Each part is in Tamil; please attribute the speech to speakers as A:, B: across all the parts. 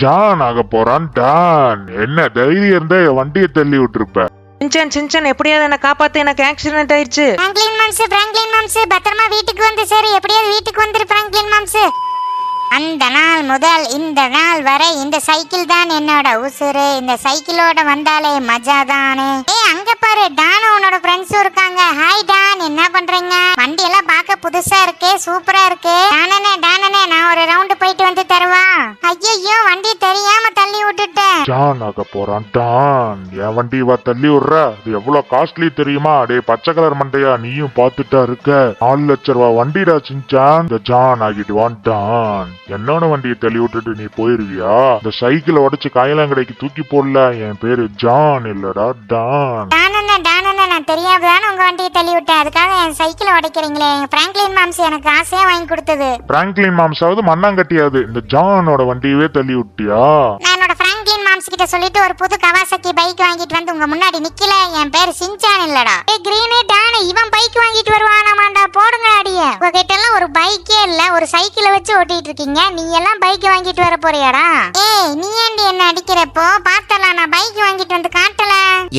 A: ஜான் ஆக போறான் டான். என்ன தைரியம் இருந்தா என் வண்டியை தள்ளி விட்டுருப்ப.
B: சின்சான் எப்படியாவது என்ன காப்பாத்து, எனக்கு ஆக்சிடென்ட் ஆயிடுச்சு.
C: பிராங்க்லின் மாம்ஸ் பத்திரமா வீட்டுக்கு வந்து சரி, எப்படியாவது வீட்டுக்கு வந்துரு பிராங்க்லின் மாம்ஸ். அந்த நாள் முதல் இந்த நாள் வரை இந்த சைக்கிள் தான் என்னோட உசுரு. இந்த சைக்கிளோட வந்தாலே மஜா தானே. அங்க பாரு, டானும் உன்னோட ஃப்ரெண்ட்ஸும் இருக்காங்க. ஹாய் டான், என்ன பண்றீங்க? வண்டி எல்லாம் பார்க்க புதுசா இருக்கு, சூப்பரா இருக்கு. டானனே நான் ஒரு ரவுண்ட் போயிட்டு வந்து தருவா? ஐயோ, வண்டி தெரியாம தள்ளி விட்டுட்டேன்.
A: ஜான் ஆக போறான் டான். என் வண்டி வா தள்ளி விடுற. அது எவ்வளவு காஸ்ட்லி தெரியுமா? டே பச்சை கலர் மண்டையா, நீயும் பாத்துட்டா இருக்க. 4 லட்சம் ரூபாய் வண்டிடா சின்சான். இந்த ஜான் ஆகிடுவான் டான். என்னோட வண்டியை தள்ளி விட்டுட்டு நீ போயிருவியா? இந்த சைக்கிளை உடைச்சு காயலாங்கடைக்கு தூக்கி போடல. என் பேரு ஜான் இல்லடா டான்.
C: டானனே நான் தெரியாமதானே உங்க வண்டியை தள்ளி விட்டேன். அதுக்காக என் சைக்கிளை உடைக்கிறீங்களே? பிராங்க்லின் மாம்ஸ் எனக்கு ஆசையா வாங்கி கொடுத்தது.
A: பிராங்க்லின் மாம்ஸாவது மண்ணாங்கட்டியாவது, இந்த ஜானோட வண்டியவே தள்ளி விட்டியா?
C: நான் என்னோட பிராங்க்லின் மாம்ஸ் கிட்ட சொல்லிட்டு ஒரு புது கவாசாக்கி பைக் வாங்கிட்டு வந்து உங்க முன்னாடி நிக்கல. என் பேரு சின்சான் இல்லடா. கிரீனே டான், இவன் பைக் வாங்கிட்டு வருவானாமாண்டா. போடுங்க அடிய. உங்ககிட்ட எல்லாம் ஒரு பைக்கே இல்ல, ஒரு சைக்கிளை வச்சு ஓட்டிட்டு இருக்கீங்க. நீ எல்லாம் பைக் வாங்கிட்டு வர போறியாடா? நீ ஏண்டி என்ன அடிக்கிறப்போ? பார்த்தல நான் பைக் வாங்கிட்டு வந்து காட்டல.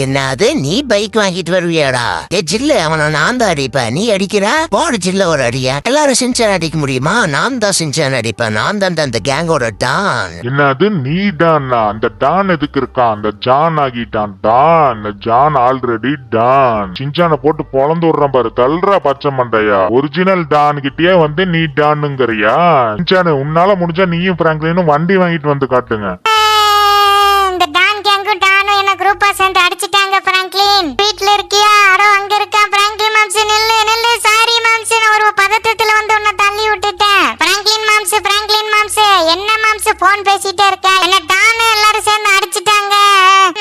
D: என்னது, நீ பைக் வாங்கிட்டு வருவியாடா? ஜில்ல அவனை நான் தான் அடிப்பேன், நீ அடிக்கிறா? போடு ஜில்ல ஒரு அடியா. எல்லாரும் சின்சான் அடிக்க முடியுமா? நான் தான் சின்சான் அடிப்பேன். நான் தான் அந்த கேங்கோட டான்.
A: என்னது நீ டான்னா? அந்த டான் எதுக்கு இருக்கான்? அந்த ஜான் ஆகிட்டான் டான். இந்த ஜான் ஆல்ரெடி டான். சின்சானை போட்டு பொழந்து விடுறான் பாரு. தள்ளுறா பச்சை மண்டையா. ஒரிஜினல் டான் கிட்டே வந்து நீ டானுங்கறியா? சின்சானு, உன்னால முடிஞ்சா நீயும் பிராங்க்லினும் வண்டி வாங்கிட்டு வந்து காட்டுங்க.
C: இந்த டான் கேங்கும் டானும் என்ன குரூப்பா சேர்ந்து அடிச்சிட்டாங்க. பிராங்க்லின் வீட்ல இருக்கியா? அடோ அங்க இருக்கா. பிராங்க்லின் மாம்ஸ் நில்லு. சாரி மாம்ஸ், நான் ஒரு பதட்டத்துல வந்து உன்னை தள்ளி விட்டுட்டேன். பிராங்க்லின் மாம்ஸ் என்ன மாம்ஸ் போன் பேசிட்டே இருக்க? என்ன டானு எல்லாரும் சேர்ந்து அடிச்சிட்டாங்க.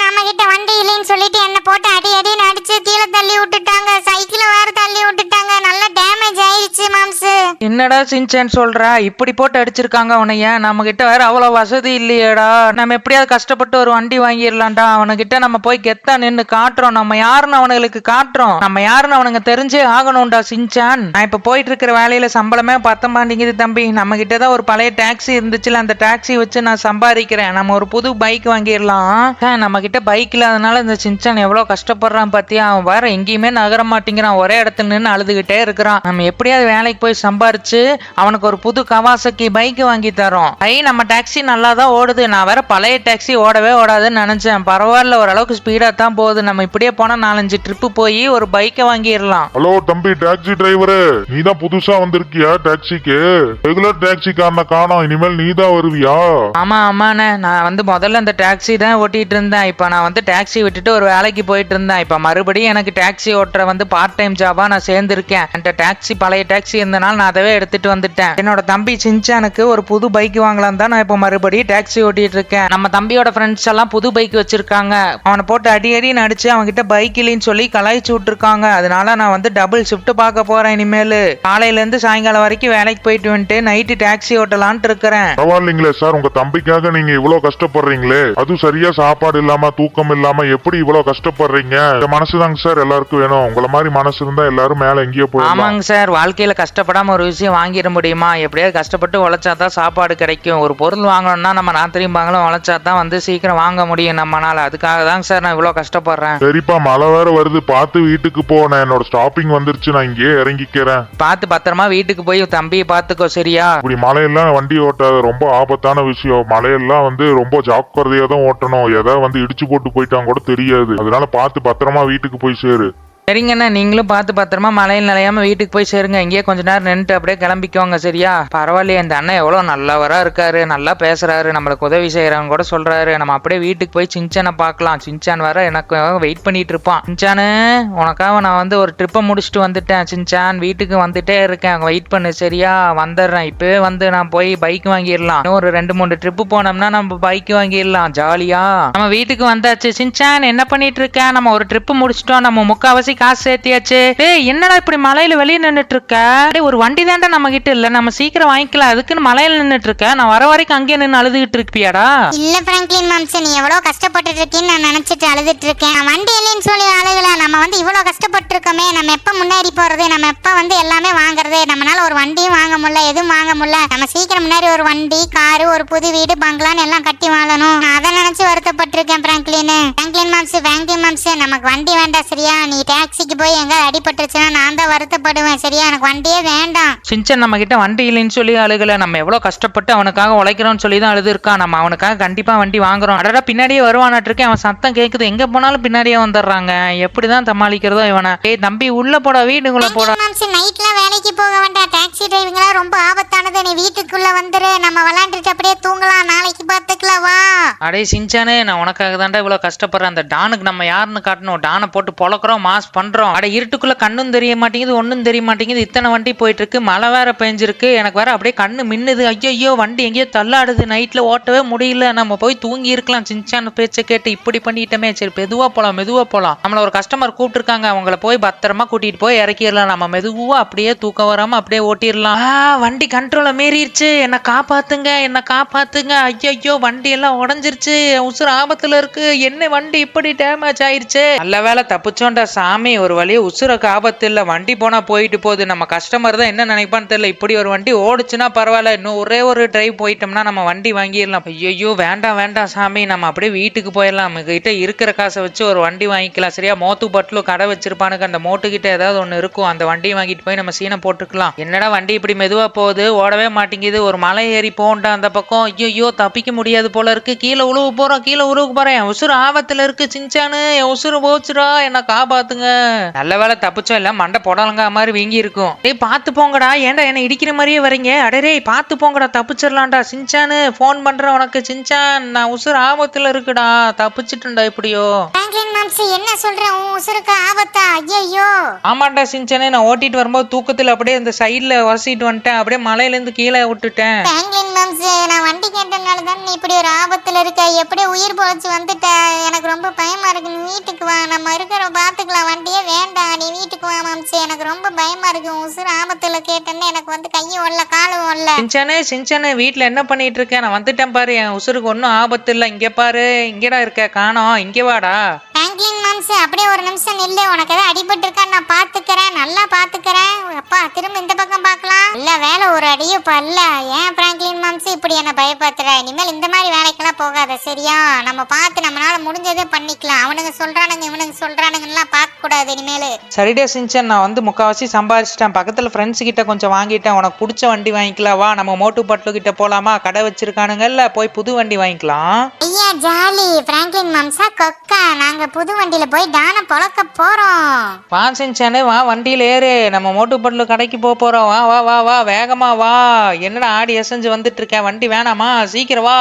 C: நம்ம கிட்ட வண்டி இல்லைன்னு சொல்லிட்டு என்ன போட்டு அடின்னு அடிச்சு கீழே தள்ளி விட்டுட்டாங்க. சைக்கிளை வேற தள்ளி விட்டுட்டாங்க. நல்ல டேமேஜ் ஆயிடுச்சு மாம்ஸ்.
B: என்னடா சின்சான் சொல்றா? இப்படி போட்டு அடிச்சிருக்காங்க உனைய. நம்ம கிட்ட வேற அவ்வளவு வசதி இல்லையேடா. நம்ம எப்படியாவது கஷ்டப்பட்டு ஒரு வண்டி வாங்கிடலாம்டா. அவனுகிட்ட நம்ம போய் கெத்தா நின்னு காட்டுறோம். நம்ம யாருன்னு அவனுங்களுக்கு காட்டுறோம். நம்ம யாருன்னு அவனுங்க தெரிஞ்சே ஆகணும்டா சின்சான். நான் இப்ப போயிட்டு இருக்கிற வேலையில சம்பளமே பத்த மாட்டேங்குது தம்பி. நம்ம கிட்டதான் ஒரு பழைய டாக்ஸி இருந்துச்சுல, அந்த டாக்ஸி வச்சு நான் சம்பாதிக்கிறேன். நம்ம ஒரு புது பைக் வாங்கிடலாம். நம்ம கிட்ட பைக் இல்லாதனால இந்த சின்சான் எவ்வளவு கஷ்டப்படுறான் பாத்தியா? அவன் வேற எங்கேயுமே நகர மாட்டேங்கிறான். ஒரே இடத்துல நின்று அழுதுகிட்டே இருக்கிறான். நம்ம எப்படியாவது வேலைக்கு போய் சம்பாரிச்சு அவனுக்கு ஒரு புது கவாசாக்கி பைக் வாங்கி தரோம். நம்ம டாக்ஸி நல்லா தான் ஓடுது. நான் வேற பழைய டாக்ஸி ஓடவே ஓடாதுன்னு நினைச்சேன். பரவாயில்ல, ஓரளவுக்கு ஸ்பீடா தான் போகுது. நம்ம இப்படியே போனா 4-5 ட்ரிப்பு போய் ஒரு பைக்கை வாங்கிடலாம்.
A: ஹலோ தம்பி டாக்ஸி டிரைவரு, நீ தான் புதுசா வந்திருக்கியா டாக்ஸிக்கு? ரெகுலர் டாக்ஸிக்காரனை காணோம். இனிமேல் நீ தான் வருவியா?
B: ஆமாண்ணே, நான் வந்து முதல்ல இந்த டாக்ஸி தான் ஓட்டிட்டு இருந்தேன். இப்ப நான் வந்து டாக்ஸி விட்டுட்டு ஒரு வேலைக்கு போயிட்டு இருந்தேன். இப்ப மறுபடியும் எனக்கு டாக்ஸி ஓட்டுற வந்து பார்ட் டைம் ஜாபா நான் சேர்ந்திருக்கேன். என்கிட்ட டாக்ஸி பழைய டாக்ஸி இருந்தனால நான் அதவே எடுத்துட்டு வந்துட்டேன். என்னோட தம்பி சின்சானுக்கு ஒரு புது பைக் வாங்கலாம் தான் நான் இப்ப மறுபடியும் டாக்ஸி ஓட்டிட்டு இருக்கேன். நம்ம தம்பியோட ஃப்ரெண்ட்ஸ் எல்லாம் புது பைக் வச்சிருக்காங்க. அவனை போட்டு அடின்னு அடிச்சு அவன்கிட்ட பைக் இல்லைன்னு சொல்லி கலாய்ச்சி விட்டுருக்காங்க. அதனால நான் வந்து டபுள் ஷிஃப்ட் பார்க்க போறேன். இனிமேல் காலையில இருந்து சாயங்காலம் வரைக்கும் வேலைக்கு போயிட்டு வந்துட்டு நைட்டு டாக்ஸி ஓட்டலான்ட்டு இருக்கிறேன்.
A: பரவாயில்லைங்களே சார், உங்க தம்பிக்காக நீங்க இவ்வளவு கஷ்டப்படுறீங்களே. அது சரியா சாப்பாடு இல்லாம தூக்கம் இல்லாம எப்படி இவ்வளவு கஷ்டப்படுறீங்க? இந்த மனசுதாங்க சார் எல்லாருக்கும் வேணும். உங்களை மாதிரி மனசு இருந்தா எல்லாரும் மேல எங்கேயோ போய்.
B: ஆமாங்க சார், வாழ்க்கையில கஷ்டப்படாம ஒரு விஷயம் வாங்கிட முடியுமா? எப்படியாவது கஷ்டப்பட்டு உழைச்சாதான் சாப்பாடு கிடைக்கும். ஒரு பொருள் வாங்கணும்னா நம்ம நாத்திரிம்பாங்களும் உழைச்சாதான் வந்து சீக்கிரம் வாங்க முடியும் நம்மனால. அதுக்காக தாங்க சார் நான் இவ்வளவு கஷ்டப்படுறேன்.
A: சரிப்பா, மழை வேற வருது, பார்த்து வீட்டுக்கு போனேன். என்னோட ஸ்டாப்பிங் வந்துருச்சு, நான் இங்கேயே இறங்கிக்கிறேன்.
B: பார்த்து பத்திரமா வீட்டுக்கு போய் தம்பியை பார்த்துக்கோ, சரியா?
A: இப்படி மழையெல்லாம் வண்டி ஓட்டாத, ரொம்ப ஆபத்தான விஷயம். மழையெல்லாம் வந்து ரொம்ப ஜாக்கிரதையா தான் ஓட்டணும். எதாவது வந்து இடிச்சு போட்டு போயிட்டாங்க கூட தெரியாது. அதனால பார்த்து பத்திரமா வீட்டுக்கு போய் சேரு.
B: சரிங்கண்ணா, நீங்களும் பார்த்து பத்திரமா மழையில் நிலையாம வீட்டுக்கு போய் சேருங்க. இங்கேயே கொஞ்ச நேரம் நின்றுட்டு அப்படியே கிளம்பிக்கோங்க, சரியா? பரவாயில்லையே, இந்த அண்ணன் எவ்வளோ நல்லவரா இருக்காரு, நல்லா பேசுறாரு, நம்மளுக்கு உதவி செய்யறவங்க கூட சொல்றாரு. நம்ம அப்படியே வீட்டுக்கு போய் சின்சானை பார்க்கலாம். சின்சான் வர எனக்கு வெயிட் பண்ணிட்டு இருப்பான். சின்சானு, உனக்காக நான் வந்து ஒரு ட்ரிப்பை முடிச்சுட்டு வந்துட்டேன். சின்சான், வீட்டுக்கு வந்துட்டே இருக்கேன், வெயிட் பண்ணு, சரியா? வந்துடுறேன். இப்பவே வந்து நான் போய் பைக் வாங்கிடலாம். இன்னும் ஒரு 2-3 ட்ரிப்பு போனோம்னா நம்ம பைக் வாங்கிடலாம், ஜாலியா. நம்ம வீட்டுக்கு வந்தாச்சு. சின்சான், என்ன பண்ணிட்டு இருக்க? நம்ம ஒரு ட்ரிப்பு முடிச்சிட்டோம். நம்ம முக்காவாசி காசு சேர்த்தியாச்சு. டேய் என்னடா இப்படி மலையில வெளியே நின்னுட்டு இருக்க? டேய் ஒரு வண்டி தாண்டா நம்ம கிட்ட இல்ல, நம்ம சீக்கிரம் வாங்கிக்கலாம், அதுக்குன்னு மலையில நின்னுட்டு இருக்க. நான் வர வரைக்கும் அங்கேயே நின்று அழுதுகிட்டு இருப்பியாடா?
C: இல்ல பிராங்க்லின் மாம்ஸ், நீ எவ்வளவு கஷ்டப்பட்டு இருக்கேன்னு நான் நினைச்சிட்டு அழுதுட்டு இருக்கேன். நான் வண்டி இல்லைன்னு சொல்லி அழுகல. நம்ம வந்து இவ்வளவு கஷ்டப்பட்டு இருக்கோமே, நம்ம எப்ப முன்னேறி போறது, நம்ம எப்ப வந்து எல்லாமே வாங்குறது, நம்மளால ஒரு வண்டியும் வாங்க முடியல, எதுவும் வாங்க முடியல. நம்ம சீக்கிரம் முன்னாடி ஒரு வண்டி, காரு, ஒரு புது வீடு, பங்களான்னு எல்லாம் கட்டி வாழணும். நான் அதை நினைச்சு வருத்தப்பட்டிருக்கேன் பிராங்க்லின். பிராங்க்லின் மாம்ஸ், நமக்கு வண்டி வேண்டாம் சரியா? நீ டாக்ஸிக்கு போய் எங்க அடிபட்டுருச்சுன்னா நான் தான் வருத்தப்படுவேன் சரியா? எனக்கு வண்டியே வேண்டாம்.
B: சின்சன் நம்ம கிட்ட வண்டி இல்லைன்னு சொல்லி அழுகல, நம்ம எவ்வளவு கஷ்டப்பட்டு அவனுக்காக உழைக்கிறோம்னு சொல்லி தான் அழுது இருக்கான். நம்ம அவனுக்காக கண்டிப்பா வண்டி வாங்குறோம். அடடா பின்னாடியே வருவானாட்டு இருக்கேன், அவன் சத்தம் கேக்குது, எங்க போனாலும் பின்னாடியே வந்துடுறாங்க. எப்படிதான் சமாளிக்கிறதோ இவனை? ஏய் தம்பி உள்ள போடா, வீட்டுக்குள்ள போடா.
C: நைட்ல வேலைக்கு போக வேண்டாம், டாக்ஸி டிரைவிங்லாம் ரொம்ப ஆபத்தானது. நீ வீட்டுக்குள்ள வந்துரு, நம்ம விளையாண்டுட்டு அப்படியே தூங்கலாம், நாளைக்கு பாத்துக்கலாம் வா.
B: அடே சின்சானே, நான் உனக்காக தாண்டா இவ்வளவு கஷ்டப்படுறேன். அந்த டானுக்கு நம்ம யாருன்னு காட்டணும். டானை போட்டு பொழக்கிறோம், மாஸ் பண்றோம். அட இருட்டுக்குள்ள கண்ணும் தெரிய மாட்டேங்குது, ஒன்னும் தெரிய மாட்டேங்குது. இத்தனை வண்டி போயிட்டு இருக்கு, மழை வேற பெஞ்சிருக்கு, எனக்கு வேற அப்படியே கண்ணு மின்னுது. ஐயோ வண்டி எங்கேயோ தள்ளாடுது, நைட்ல ஓட்டவே முடியல. நம்ம போய் தூங்கி இருக்கலாம், சின்சான் பேச்சை கேட்டு இப்படி பண்ணிட்டோமே. சரி மெதுவா போலாம். நம்மள ஒரு கஸ்டமர் கூப்பிட்டு இருக்காங்க, அவங்கள போய் பத்திரமா கூட்டிட்டு போய் இறக்கிடலாம். நம்ம மெதுவா அப்படியே தூக்கம் வராம அப்படியே ஓட்டிடலாம். வண்டி கண்ட்ரோல மீறிடுச்சு, என்ன காப்பாத்துங்க. ஐயோ வண்டி எல்லாம் உடஞ்சிருச்சு, உசுறு ஆபத்துல இருக்கு. என்ன வண்டி இப்படி டேமேஜ் ஆயிருச்சு? நல்ல வேலை தப்பிச்சோண்டா சாமி, ஒரு வழியா உசுருக்கு ஆபத்து இல்ல. வண்டி போனா போயிட்டு போகுது. நம்ம கஸ்டமர் தான் என்ன நினைப்பான்னு தெரியல. இப்படி ஒரு வண்டி ஓடுச்சுன்னா பரவாயில்ல, இன்னும் ஒரே ஒரு டிரைவ் போயிட்டோம்னா நம்ம வண்டி வாங்கிடலாம். ஐயோ வேண்டாம் சாமி, நம்ம அப்படியே வீட்டுக்கு போயிடலாம். நம்ம கிட்ட இருக்கிற காசை வச்சு ஒரு வண்டி வாங்கிக்கலாம் சரியா? மோத்து பட்லு கடை வச்சிருப்பானுங்க, அந்த மோட்டு கிட்ட ஏதாவது ஒண்ணு இருக்கும், அந்த வண்டியை வாங்கிட்டு போய் நம்ம சீனை போட்டுக்கலாம். என்னடா வண்டி இப்படி மெதுவா போகுது, ஓடவே மாட்டேங்குது. ஒரு மலை ஏறி போண்டா அந்த பக்கம். ஐயோ தப்பிக்க முடியாது போல இருக்கு. கீழே உழுவு போறேன், என் உசுறு ஆபத்துல இருக்கு. சின்சானு என் உசுறு போச்சுடா, என்ன காப்பாத்துங்க. நல்ல வேலை தப்பிச்சோம், இல்ல மண்டை போடலங்க மாதிரி வீங்கி இருக்கும். டேய் பாத்து போங்கடா, ஏன்டா என்ன இடிக்கிற மாதிரியே வரீங்க? அடரே பாத்து போங்கடா, தப்பிச்சிடலாம்டா. சின்சானு போன் பண்றேன் உனக்கு. சின்சான் நான் உசுறு ஆபத்துல இருக்குடா, தப்பிச்சிட்டுண்டா இப்படியோ.
C: பிராங்க்லின் மாம்ஸ் என்ன சொல்ற, உன் உசுருக்கு ஆபத்தா? ஐயோ
B: ஆமாண்டா சின்சானே, நான் ஓட்டிட்டு வரும்போது தூக்கத்துல அப்படியே இந்த சைட்ல வசிட்டு வந்துட்டேன், அப்படியே மலையில இருந்து கீழே விட்டுட்டேன்.
C: பிராங்க்லின் மாம்ஸ், நான் வண்டி கேட்டனால தான் நீ இப்படி ஒரு ஆபத்துல இருக்க. எப்படியே உயிர் பொழைச்சு வந்துட்ட, எனக்கு ரொம்ப பயமா இருக்கு. நீ வீட்டுக்கு வா, நம்ம இருக்கிற பாத்துக்கலாம். வண்டியே வேண்டாம், நீ வீட்டுக்கு வா மாம்ஸ், எனக்கு ரொம்ப பயமா இருக்கு. உசுறு ஆபத்துல கேட்டேன்னு எனக்கு வந்து கையும் ஓடல காலும் ஓடல.
B: சின்சானே வீட்டுல என்ன பண்ணிட்டு இருக்க? நான் வந்துட்டேன் பாரு, என் உசுருக்கு ஒன்னும் ஆபத்து இல்ல. இங்க பாரு, இங்கடா இருக்க, காணோம், இங்க வாடா.
C: பிராங்க்லின் மாம்ஸ் அப்படியே ஒரு நிமிஷம் நில்லு, உனக்கு ஏதாவது அடிபட்டு இருக்கான்னு நான் பாத்துக்கிறேன், நல்லா பாத்துக்கிறேன். அப்பா திரும்ப இந்த பக்கம் பாக்கலாம். இல்ல வேலை ஒரு அடியும் பல்ல. ஏன் பிராங்க்லின் மாம்ஸ் இப்படி என்ன பயப்படுத்துற? இனிமேல் இந்த மாதிரி வேலைக்கெல்லாம் போகாத சரியா? நம்ம பார்த்து நம்மளால முடிஞ்சதே பண்ணிக்கலாம். அவனுங்க சொல்றானுங்க இவனுங்க சொல்றானுங்கலாம் பார்க்க கூடாது இனிமேல்.
B: சரிடா சின்சான், நான் வந்து முக்காவாசி சம்பாதிச்சிட்டேன். பக்கத்துல ஃப்ரெண்ட்ஸ் கிட்ட கொஞ்சம் வாங்கிட்டேன். உனக்கு பிடிச்ச வண்டி வாங்கிக்கலாம் வா, நம்ம மோட்டு பட்லு கிட்ட போலாமா? கடை வச்சிருக்கானுங்கல்ல, போய் புது வண்டி வாங்கிக்கலாம்.
C: ஐயா ஜாலி பிராங்க்லின் மாம்ஸா கொக்கா, நாங்க புது வண்டியில போய் டான பொழக்க போறோம்.
B: வா சின்சானே வா, வண்டியில ஏறு, நம்ம மோட்டு பட்லு கடைக்கு போறோம். வா வேகமா வா. என்னடா ஆடி எசஞ்சு வந்துட்டு இருக்கேன், வண்டி வேணாமா? சீக்கிரம் வா.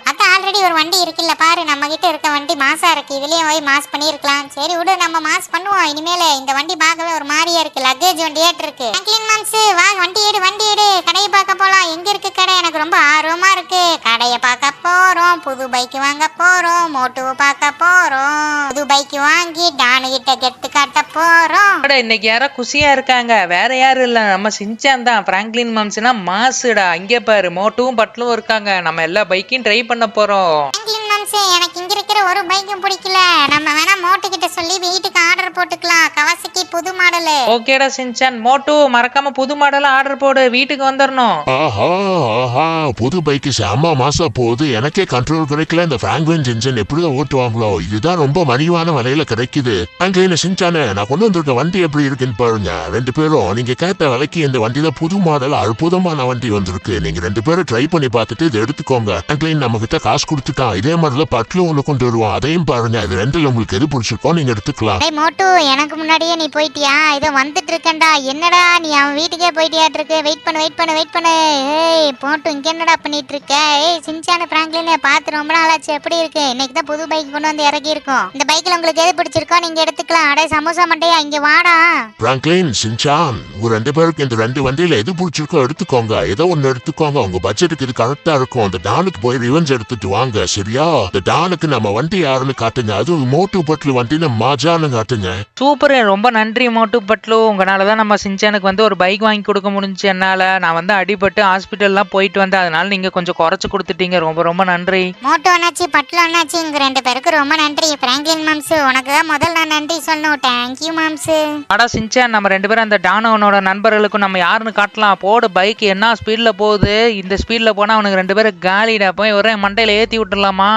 C: அதான் ஆல்ரெடி ஒரு வண்டி இருக்குல்ல பாரு, நம்ம கிட்ட இருக்க வண்டி மாசா இருக்கு, இதுலயும் போய் மாஸ் பண்ணிருக்கலாம். சரி விடு, நம்ம மாஸ் பண்ணுவோம். இனிமேல இந்த வண்டி பார்க்கவே ஒரு மாதிரியா இருக்கு, லக்கேஜ் வண்டியாட்டு இருக்கு. பிராங்க்லின் மாம்ஸ் வா, வண்டி எடு, கடையை பார்க்க போலாம். எங்க இருக்கு கடை? எனக்கு ரொம்ப ஆர்வமா இருக்கு. கடையை பார்க்க போறோம், புது பைக் வாங்க போறோம், மோட்டுவை பார்க்க போறோம், புது பைக் வாங்கி டானு கிட்ட கெத்து காட்ட போறோம்.
B: இன்னைக்கு யாரோ குஷியா இருக்காங்க, வேற யாரும் இல்ல, நம்ம சின்சான் தான். பிராங்க்லின் மாம்ஸ்னா மாசுடா. இங்க பாரு, மோட்டுவும் பட்லும் இருக்காங்க. நம்ம எல்லா பைக்கையும் ட்ரை பண்ண போறோம்.
C: பிராங்க்லின் மாம்ஸ் எனக்கு இங்க இருக்கிற ஒரு பைக்கும் பிடிக்கல, நம்ம வேணா மோட்டு கிட்ட சொல்லி வீட்டுக்கு ஆர்டர் போட்டுக்கலாம். கவாசகி புது மாடல்.
B: ஓகேடா சின்சான், மோட்டு மறக்காம புது மாடல் ஆர்டர் போடு, வீட்டுக்கு வந்துடணும்.
A: ஆஹா புது பைக்கு செம்ம மாசா போகுது. எனக்கே கண்ட்ரோல் கிடைக்கல. இந்த பிராங்க்லின் சின்சான் எப்படிதான் ஓட்டுவாங்களோ? இதுதான் ரொம்ப மலிவான விலையில கிடைக்குது. பிராங்க்லின் சின்சானே, நான் கொண்டு வந்திருக்க வண்டி எப்படி இருக்குன்னு பாருங்க. ரெண்டு பேரும் நீங்க கேட்ட விலைக்கு இந்த வண்டியில புது மாடல் அற்புதமான வண்டி வந்திருக்கு. நீங்க ரெண்டு பேரும் ட்ரை பண்ணி பார்த்துட்டு இதை எடுத்துக்கோங்க. பிராங்க்லின் நம்ம கிட்ட காசு கொடுத்துட்டான். இதே மாதிரில பட்லு ஒண்ணு கொண்டு வருவான், அதையும் பாருங்க. இது ரெண்டுல உங்களுக்கு எது பிடிச்சிருக்கோ நீங்க எடுத்துக்கலாம்.
C: மோட்டு எனக்கு முன்னாடியே நீ போயிட்டியா? இதோ வந்துட்டு இருக்கேன்டா. என்னடா நீ அவன் வீட்டுக்கே போயிட்டியாட்டு இருக்கு? வெயிட் பண்ணு. ஏய் மோட்டு இங்க என்னடா பண்ணிட்டு இருக்க? ஏய் சின்சான் பிராங்க்லின் பார்த்து ரொம்ப நாளாச்சு, எப்படி இருக்கு? இன்னைக்கு தான் புது பைக் கொண்டு வந்து இறக்கி இருக்கோம். இந்த பைக்ல உங்களுக்கு எது பிடிச்சிருக்கோ நீங்க எடுத்துக்கலாம். அடே சமோசா மண்டையா இங்க வாடா.
A: பிராங்க்லின் சின்சான் உங்க ரெண்டு பேருக்கு இந்த ரெண்டு வண்டியில எது பிடிச்சிருக்கோ எடுத்துக்கோங்க. ஏதோ ஒன்னு எடுத்துக்கோங்க, உங்க பட்ஜெட்டுக்கு இது கரெக்டா இருக்கும். அந்த டானுக்கு போய் ரிவெஞ்ச் எடுத்துட்டு வாங்க சரியா? இந்த டானுக்கு நம்ம
E: வண்டி யாருன்னு காட்டுங்க, அதுவும் மோட்டு பட்லு வண்டின்னு மஜான்னு காட்டுங்க.
B: சூப்பர், ரொம்ப நன்றி மோட்டு பட்லு. உங்களால தான் நம்ம சின்சானுக்கு வந்து ஒரு பைக் வாங்கி கொடுக்க முடிஞ்சுச்சு என்னால. நான் வந்து அடிபட்டு ஹாஸ்பிட்டல்லாம் போயிட்டு வந்தேன், அதனால நீங்க கொஞ்சம் குறைச்சு கொடுத்துட்டீங்க. ரொம்ப ரொம்ப நன்றி.
C: மோட்டோ அண்ணாச்சி பட்லு அண்ணாச்சி உங்க 2 பேருக்கு ரொம்ப நன்றி. பிராங்க்லின் மாம்ஸ் உனக்கு தான் முதல்ல நான் நன்றி சொல்லணும். Thank you moms.
B: அடா சின்சான், நம்ம 2 பேரும் அந்த டானோனோட நண்பர்களுக்கும் நம்ம யாருன்னு காட்டலாம். போடு, பைக் என்ன ஸ்பீட்ல போகுது. இந்த ஸ்பீட்ல போனா அவனுக்கு 2 பேரும் காலிடா. போய் ஒரே மண்டையில ஏத்தி விட்டுடலாமா?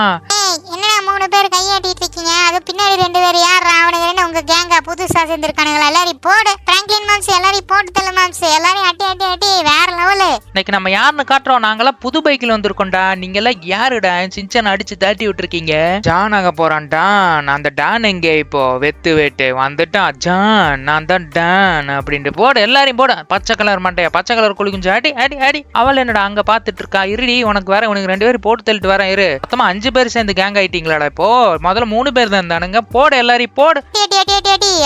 C: என்னடா 3 பேர் கையாட்டிட்டு இருக்கீங்க? அது பின்னாடி 2 பேர் யாரா? அவனுக்கு என்ன உங்க கேங்கா புதுசா சேர்ந்திருக்கானுங்களா? எல்லாரையும் போடு பிராங்க்லின் மாம்ஸ், எல்லாரையும் போட்டு தள்ள மாம்ஸ். எல்லாரையும் அட்டி அட்டி அட்டி வேற லெவலு.
B: இன்னைக்கு நம்ம யாருன்னு காட்டுறோம். நாங்கெல்லாம் புது பைக்ல வந்திருக்கோம்டா. நீங்க எல்லாம் யாருடா சின்சான் அடிச்சு தாட்டி விட்டுருக்கீங்க? ஜான் ஆக போறான் டான். அந்த டான் எங்க இப்போ வெத்து வெட்டு வந்துட்டான். ஜான் நான் தான் டான் அப்படின்ட்டு போடு, எல்லாரையும் போடு. பச்சை கலர் மண்டையா, பச்சை கலர் குழி குஞ்சு அடி அடி அடி. அவள் என்னடா அங்க பாத்துட்டு இருக்கா? இருடி, உனக்கு வேற, உனக்கு 2 பேரும் போட்டு தள்ளிட்டு வரேன் இரு. மொத்தமா 5 பேர் சேர்ந்து கேங் ஆயிட்டீங்களாடா இப்போ? முதல்ல 3 பேர் தான் இருந்தானுங்க. போடு, எல்லாரையும் போடு.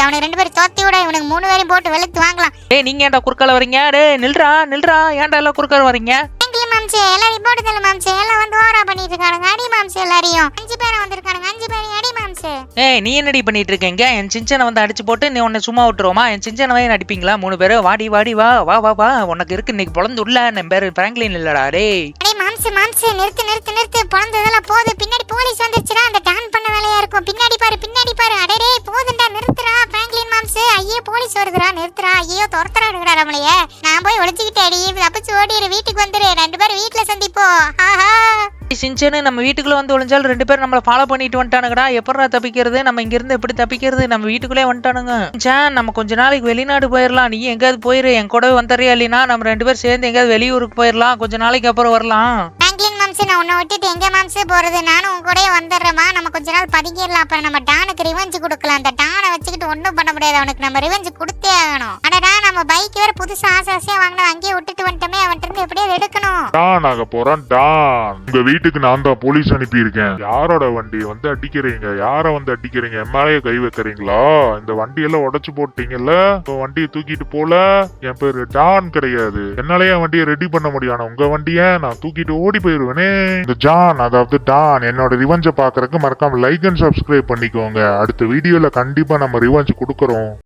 C: அவனுக்கு 2 பேரும் தோத்தி விட, இவனுக்கு 3 பேரையும் போட்டு வெளுத்து வாங்கலாம்.
B: ஏய், நீங்க ஏன்டா குறுக்கால வரீங்க? டேய் நில்றா நில்றா, ஏன்டா எல்லாம் குறுக்கால வரீங்க?
C: மாம்ஸ் எல்லாரையும் போட்டு தள்ள மாம்ஸ். எல்லாம் வந்து ஓவரா பண்ணிட்டு இருக்கானுங்க. அடி மாம்ஸ் எல்லாரையும். 5 பேர் வந்திருக்கானுங்க. 5 பேரையும் அடி மாம்ஸ்.
B: ஏய், நீ என்னடி பண்ணிட்டு இருக்கீங்க? என் சின்சனை வந்து அடிச்சு போட்டு நீ உன்னை சும்மா விட்டுருவோமா? என் சின்சனை வாங்கி அடிப்பீங்களா 3 பேரும்? வாடி வாடி வா வா வா வா. உனக்கு இருக்கு இன்னைக்கு பொழந்து உள்ள. என் பேரு பிராங்க்லின் இல்லடா. டேய்
C: அடே மாம்ஸ் மாம்ஸ் நிறுத்து நிறுத்து நிறுத்து. பொழந்ததெல்லாம் போது. பின்னாடி போலீஸ் வந்துருச்சுடா. அந்த டான் பண்ண வேலையா இருக்கும். பின்னாடி பாரு பின்னாடி பாரு. அடடே போதுண்டா, நிறுத்துறா பிராங்க்லின் மாம்ஸ். ஐயோ போலீஸ் வருதுடா, நிறுத்துறா. ஐயோ துரத்துறானுங்கடா நம்மளையே. நான் போய் ஒளிச்சுக்கிட்டேடி. தப்பிச்சு ஓடிரு, வீட்டுக்கு வந்துரு. 2 பேரும் வீட்டுல சந்திப்போம். ஆஹா
B: சின்சனு, நம்ம வீட்டுக்குள்ள வந்து ஒளிஞ்சாலும் 2 பேரும் நம்மள ஃபாலோ பண்ணிட்டு வந்துட்டானுங்கடா. எப்படா தப்பிக்கிறது? நம்ம இங்க இருந்து எப்படி தப்பிக்கிறது? நம்ம வீட்டுக்குள்ளே வந்துட்டானுங்க. சின்சான், நம்ம கொஞ்ச நாளைக்கு வெளிநாடு போயிடலாம். நீ எங்கேயாவது போயிரு, என் கூடவே வந்துறியா? இல்லைன்னா நம்ம 2 பேரும் சேர்ந்து எங்கேயாவது வெளியூருக்கு போயிடலாம். கொஞ்ச நாளைக்கு அப்புறம் வரலாம்.
C: பிராங்க்லின் மாம்ஸ், நான் உன்னை விட்டுட்டு எங்க மாம்ஸ் போறது? நானும் உன் கூடயே வந்துடுறேமா. நம்ம கொஞ்ச நாள் பதுங்கிடலாம். அப்புறம் நம்ம டானுக்கு ரிவெஞ்ச் கொடுக்கலாம். அந்த டானை வச்சுக்கிட்டு ஒன்றும் பண்ண முடியாது. அவனுக்கு நம்ம ரிவெஞ்ச் கொடுத்தே ஆகணும். அடடா, நம்ம பைக் வேற புதுசா ஆசையா வாங்கினா அங்கேயே விட்டுட்டு வந்துட்டோமே. அவன்கிட்ட இருந்து எப்படியாவது எடுக்கணும்.
A: டான் ஆக போறான் டான். உங்க வீட்டுக்கு நான் தான் போலீஸ் அனுப்பி இருக்கேன். யாரோட வண்டி வந்து அடிக்கிறீங்க? யார வந்து அடிக்கிறீங்க? என் மேலேயே கை வைக்கிறீங்களா? இந்த வண்டியெல்லாம் உடைச்சு போட்டீங்கல்ல, வண்டியை தூக்கிட்டு போல. என் பேரு டான் கிடையாது. என்னாலயே வண்டியை ரெடி பண்ண முடியாது. உங்க வண்டிய நான் தூக்கிட்டு ஓடி போயிருவேனே. இந்த ஜான், அதாவது டான், என்னோட ரிவெஞ்ச பாக்குறதுக்கு மறக்காம லைக் அண்ட் சப்ஸ்கிரைப் பண்ணிக்கோங்க. அடுத்த வீடியோல கண்டிப்பா நம்ம ரிவெஞ்ச் கொடுக்கறோம்.